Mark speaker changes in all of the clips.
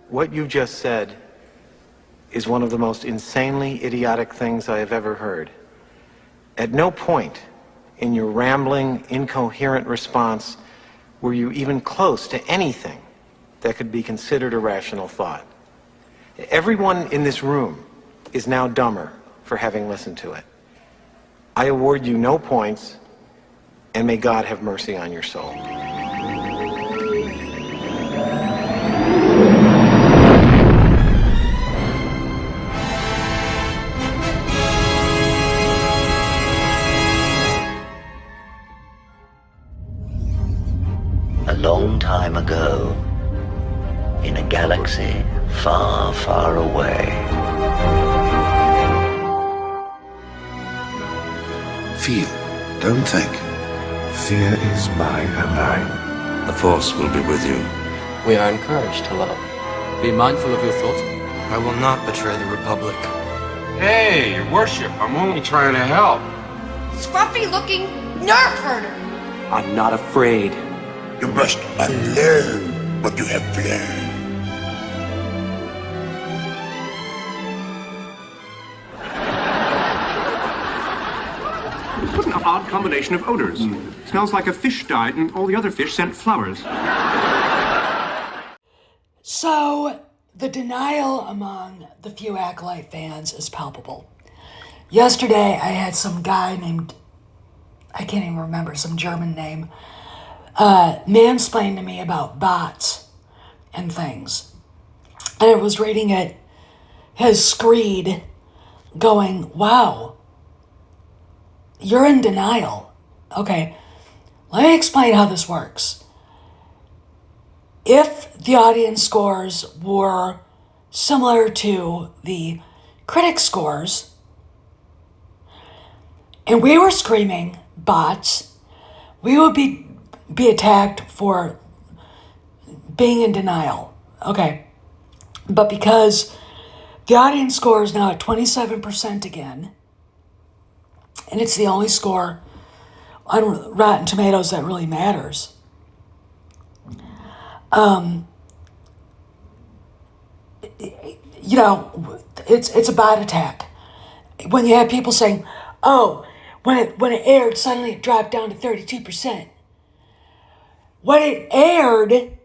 Speaker 1: What you just said is one of the most insanely idiotic things I have ever heard. At no point in your rambling, incoherent response were you even close to anything that could be considered a rational thought. Everyone in this room is now dumber for having listened to it. I award you no points, and may God have mercy on your soul.
Speaker 2: A long time ago, in a galaxy far, far away.
Speaker 3: Feel, don't think. Fear is my ally.
Speaker 4: The Force will be with you.
Speaker 5: We are encouraged to love.
Speaker 6: Be mindful of your thoughts.
Speaker 7: I will not betray the Republic.
Speaker 8: Hey, Your Worship, I'm only trying to help.
Speaker 9: Scruffy-looking nerf herder.
Speaker 5: I'm not afraid.
Speaker 3: You must unlearn what you have learned.
Speaker 10: What an odd combination of odors. Smells like a fish died and all the other fish sent flowers.
Speaker 11: So, the denial among the few acolyte fans is palpable. Yesterday, I had some guy named, I can't even remember, some German name, mansplained to me about bots and things. And I was reading it, his screed, going, wow, you're in denial. Okay, let me explain how this works. If the audience scores were similar to the critic scores, and we were screaming bots, we would be attacked for being in denial. Okay, but because the audience score is now at 27% again, and it's the only score on Rotten Tomatoes that really matters. It's a bot attack. When you have people saying, "Oh, when it aired, suddenly it dropped down to 32%." When it aired, it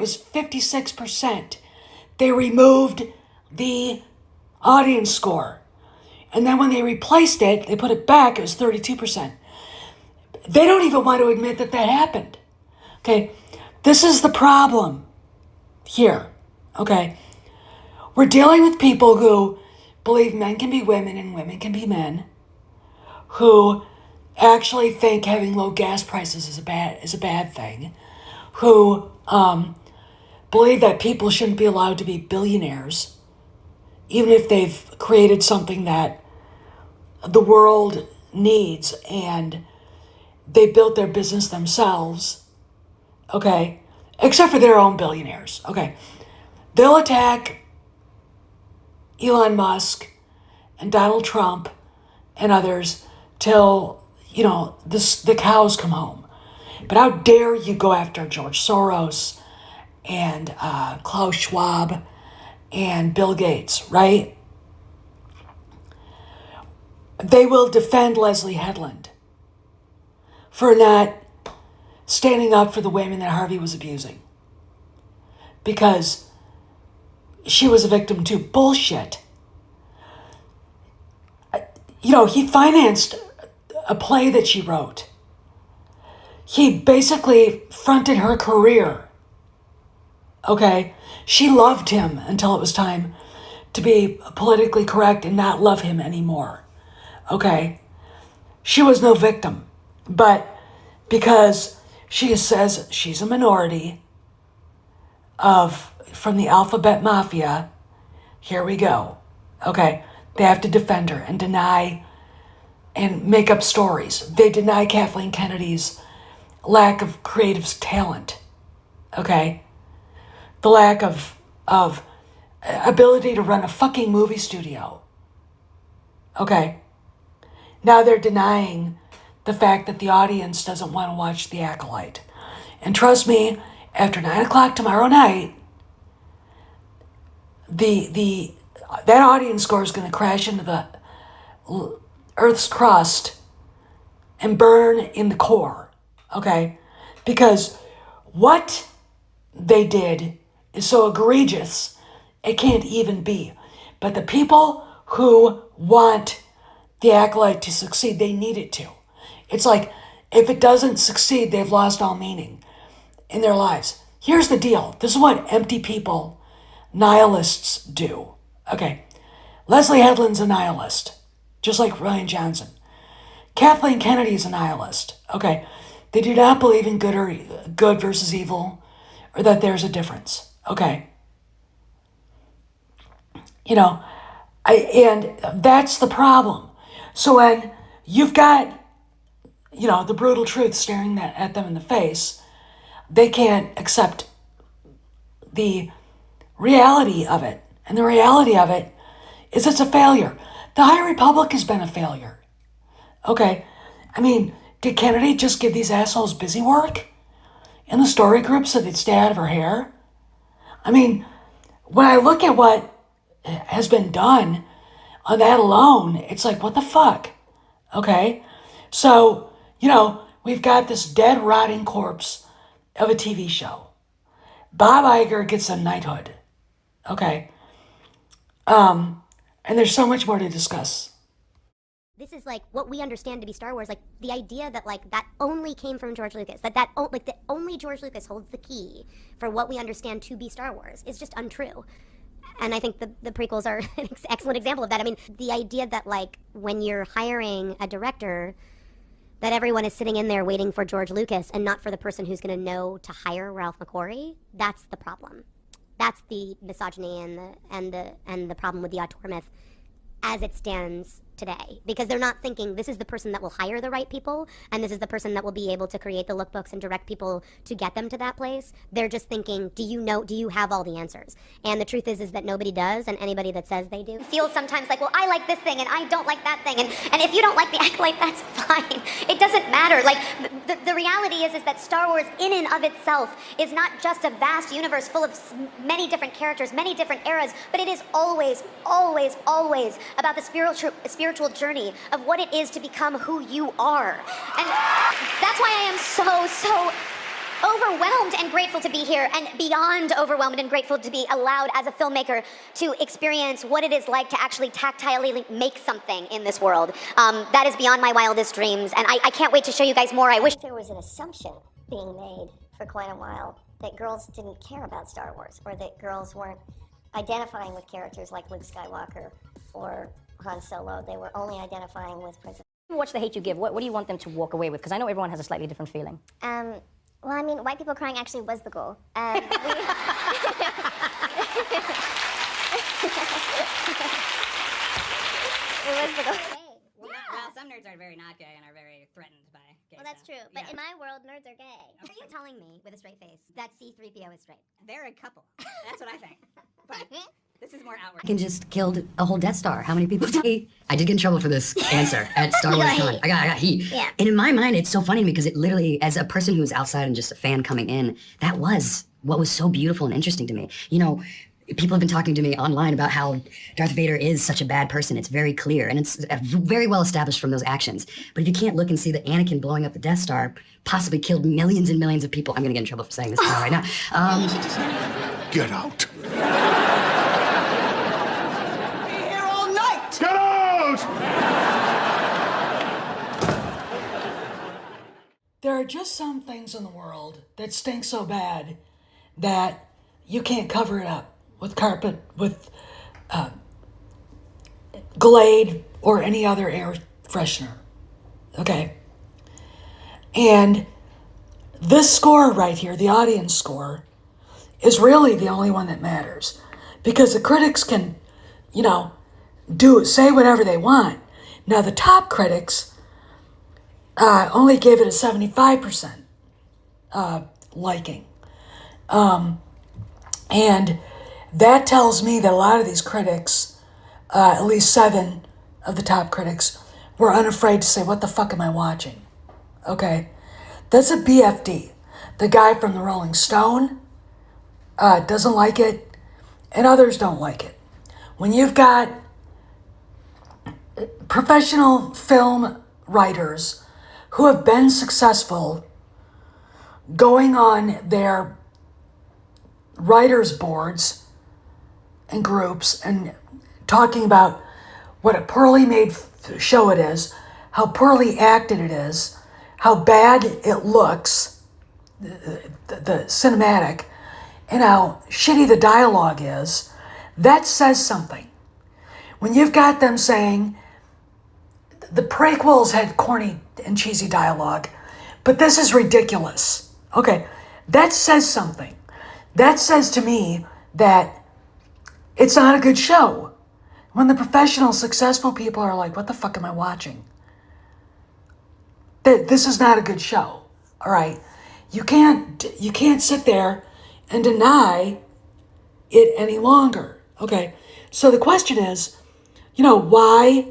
Speaker 11: was 56%. They removed the audience score. And then when they replaced it, they put it back, it was 32%. They don't even want to admit that happened. Okay, this is the problem here. Okay, we're dealing with people who believe men can be women and women can be men, who actually think having low gas prices is a bad thing, who believe that people shouldn't be allowed to be billionaires, even if they've created something that the world needs and they built their business themselves, okay, except for their own billionaires, okay. They'll attack Elon Musk and Donald Trump and others till, the cows come home. But how dare you go after George Soros and Klaus Schwab and Bill Gates, right? They will defend Leslie Headland for not standing up for the women that Harvey was abusing. Because she was a victim to bullshit. He financed a play that she wrote. He basically fronted her career. Okay? She loved him until it was time to be politically correct and not love him anymore. Okay? She was no victim. But because she says she's a minority from the alphabet mafia, here we go. Okay? They have to defend her and deny and make up stories. They deny Kathleen Kennedy's lack of creative talent. Okay? The lack of ability to run a fucking movie studio. Okay? Now they're denying the fact that the audience doesn't want to watch The Acolyte. And trust me, after 9 o'clock tomorrow night, that audience score is going to crash into the Earth's crust and burn in the core, okay? Because what they did is so egregious, it can't even be. But the people who want the acolyte to succeed, they need it to. It's like, if it doesn't succeed, they've lost all meaning in their lives. Here's the deal. This is what empty people, nihilists, do. Okay. Leslie Headland's a nihilist, just like Ryan Johnson. Kathleen Kennedy's a nihilist. Okay. They do not believe in good versus evil, or that there's a difference. Okay. You know, and that's the problem. So when you've got, you know, the brutal truth staring at them in the face, they can't accept the reality of it. And the reality of it is it's a failure. The High Republic has been a failure. Okay. I mean, did Kennedy just give these assholes busy work in the story group so they'd stay out of her hair? I mean, when I look at what has been done on that alone, it's like, what the fuck? Okay. So, you know, we've got this dead, rotting corpse of a TV show. Bob Iger gets a knighthood. Okay. And there's so much more to discuss.
Speaker 4: This is like what we understand to be Star Wars, like the idea that like that only came from George Lucas, that only George Lucas holds the key for what we understand to be Star Wars is just untrue. And I think the prequels are an excellent example of that. I mean, the idea that like when you're hiring a director, that everyone is sitting in there waiting for George Lucas and not for the person who's going to know to hire Ralph McQuarrie, that's the problem. That's the misogyny and the problem with the auteur myth as it stands today, because they're not thinking this is the person that will hire the right people and this is the person that will be able to create the lookbooks and direct people to get them to that place. They're just thinking, do you have all the answers? And the truth is that nobody does, and anybody that says they do feels sometimes like, well, I like this thing and I don't like that thing, and if you don't like the acolyte, that's fine. It doesn't matter. Like the reality is that Star Wars in and of itself is not just a vast universe full of many different characters, many different eras, but it is always, always, always about the spiritual journey of what it is to become who you are. And that's why I am so overwhelmed and grateful to be here, and beyond overwhelmed and grateful to be allowed as a filmmaker to experience what it is like to actually tactilely make something in this world. That is beyond my wildest dreams, and I can't wait to show you guys more. I wish
Speaker 12: there was an assumption being made for quite a while that girls didn't care about Star Wars, or that girls weren't identifying with characters like Luke Skywalker or Han Solo. They were only identifying with Princess.
Speaker 13: Watch The Hate You Give. What do you want them to walk away with? Because I know everyone has a slightly different feeling.
Speaker 12: Well, I mean, white people crying actually was the goal. It was the goal.
Speaker 14: Well, some nerds are very not gay and are very threatened by gay
Speaker 12: Well, that's
Speaker 14: stuff.
Speaker 12: true. But in my world, nerds are gay.
Speaker 4: Are you telling me, with a straight face, that C-3PO is straight?
Speaker 14: They're a couple. That's what I think. But this is more outward.
Speaker 15: Anakin just killed a whole Death Star. How many people did I did get in trouble for this answer at Star Wars Con. I got heat.
Speaker 12: Yeah.
Speaker 15: And in my mind, it's so funny because it literally, as a person who was outside and just a fan coming in, that was what was so beautiful and interesting to me. You know, people have been talking to me online about how Darth Vader is such a bad person. It's very clear, and it's very well established from those actions. But if you can't look and see that Anakin blowing up the Death Star possibly killed millions and millions of people, I'm gonna get in trouble for saying this right now.
Speaker 3: Get out.
Speaker 16: Get out!
Speaker 11: There are just some things in the world that stink so bad that you can't cover it up with carpet, with Glade, or any other air freshener. Okay? And this score right here, the audience score, is really the only one that matters. Because the critics can, you know, say whatever they want. Now, the top critics only gave it a 75% liking. And that tells me that a lot of these critics, at least 7 of the top critics, were unafraid to say, what the fuck am I watching? Okay? That's a BFD. The guy from the Rolling Stone doesn't like it, and others don't like it. When you've got professional film writers who have been successful going on their writers' boards and groups and talking about what a poorly made show it is, how poorly acted it is, how bad it looks, the cinematic, and how shitty the dialogue is, that says something. When you've got them saying the prequels had corny and cheesy dialogue, but this is ridiculous. Okay, that says something. That says to me that it's not a good show. When the professional, successful people are like, what the fuck am I watching? This is not a good show. All right. You can't sit there and deny it any longer. Okay. So the question is, why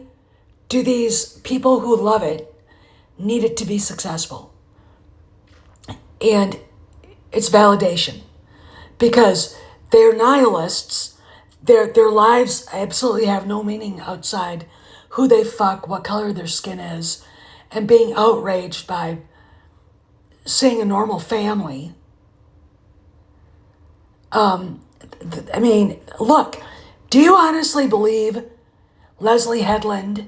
Speaker 11: do these people who love it need it to be successful? And it's validation. Because they're nihilists. Their lives absolutely have no meaning outside who they fuck, what color their skin is, and being outraged by seeing a normal family. Look, do you honestly believe Leslie Headland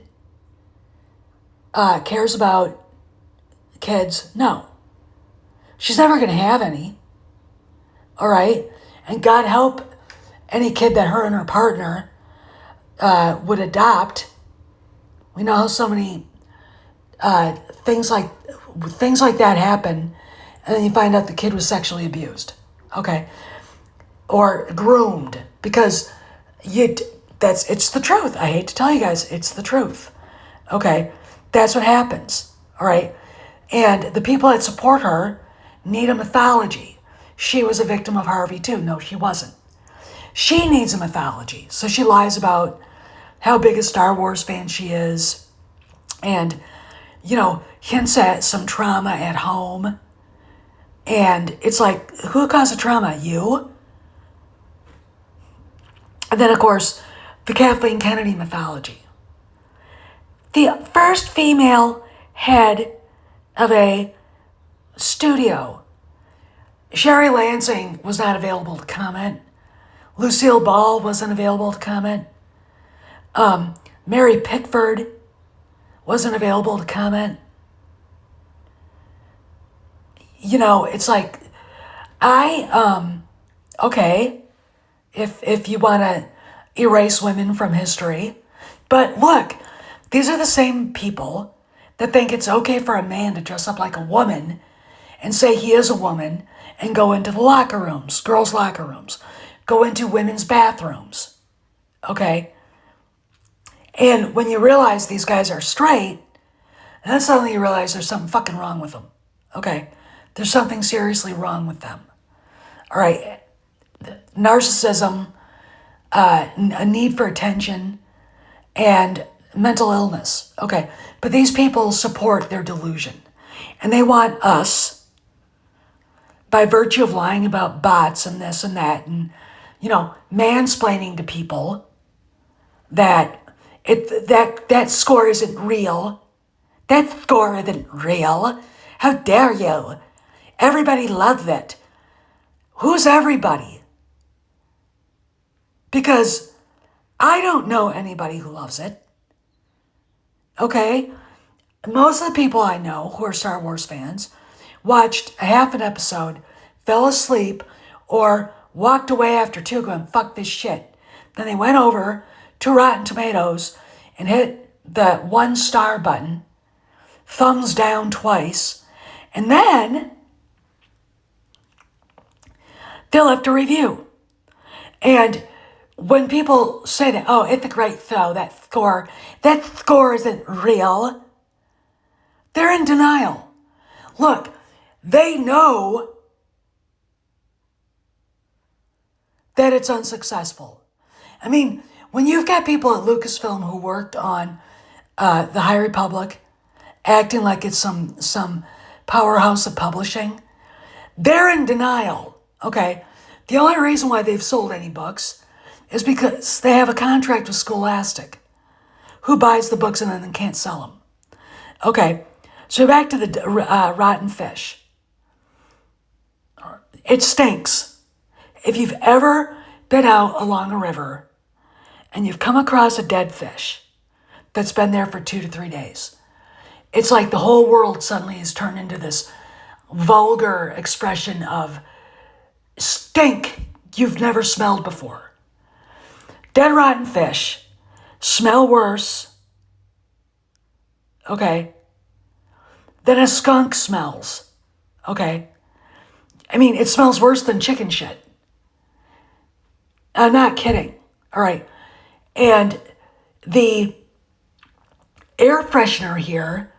Speaker 11: cares about kids? No. She's never going to have any. All right? And God help any kid that her and her partner would adopt. We know how so many things like that happen, and then you find out the kid was sexually abused, okay, or groomed, because it's the truth. I hate to tell you guys, it's the truth. Okay, that's what happens. All right, and the people that support her need a mythology. She was a victim of Harvey too. No, she wasn't. She needs a mythology. So she lies about how big a Star Wars fan she is and, hints at some trauma at home. And it's like, who caused the trauma? You? And then, of course, the Kathleen Kennedy mythology. The first female head of a studio. Sherry Lansing was not available to comment. Lucille Ball wasn't available to comment. Mary Pickford wasn't available to comment. It's like, okay, if you want to erase women from history. But look, these are the same people that think it's okay for a man to dress up like a woman and say he is a woman and go into the locker rooms, girls' locker rooms, go into women's bathrooms, okay? And when you realize these guys are straight, then suddenly you realize there's something fucking wrong with them, okay? There's something seriously wrong with them, all right? Narcissism, a need for attention, and mental illness, okay? But these people support their delusion, and they want us, by virtue of lying about bots and this and that, and mansplaining to people that that score isn't real. That score isn't real. How dare you? Everybody loved it. Who's everybody? Because I don't know anybody who loves it. Okay? Most of the people I know who are Star Wars fans watched half an episode, fell asleep, or walked away after 2 going, fuck this shit. Then they went over to Rotten Tomatoes and hit the 1-star button, thumbs down twice, and then they left a review. And when people say that, oh, it's a great show, that score isn't real, they're in denial. Look, they know that it's unsuccessful. I mean, when you've got people at Lucasfilm who worked on The High Republic, acting like it's some powerhouse of publishing, They're in denial, okay? The only reason why they've sold any books is because they have a contract with Scholastic, who buys the books and then can't sell them. Okay, so back to the rotten fish. It stinks. If you've ever been out along a river and you've come across a dead fish that's been there for 2 to 3 days, it's like the whole world suddenly has turned into this vulgar expression of stink you've never smelled before. Dead rotten fish smell worse, okay, than a skunk smells, okay? I mean, it smells worse than chicken shit. I'm not kidding, all right? And the air freshener here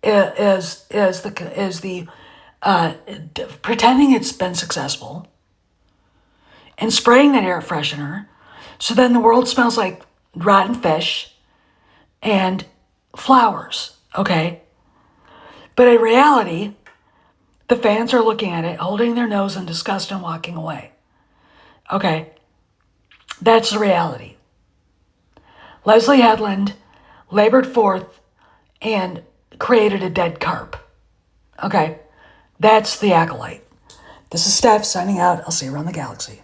Speaker 11: is pretending it's been successful and spraying that air freshener, so then the world smells like rotten fish and flowers, okay? But in reality, the fans are looking at it, holding their nose in disgust and walking away. Okay, that's the reality. Leslie Headland labored forth and created a dead carp. Okay, that's the Acolyte. This is Steph signing out. I'll see you around the galaxy.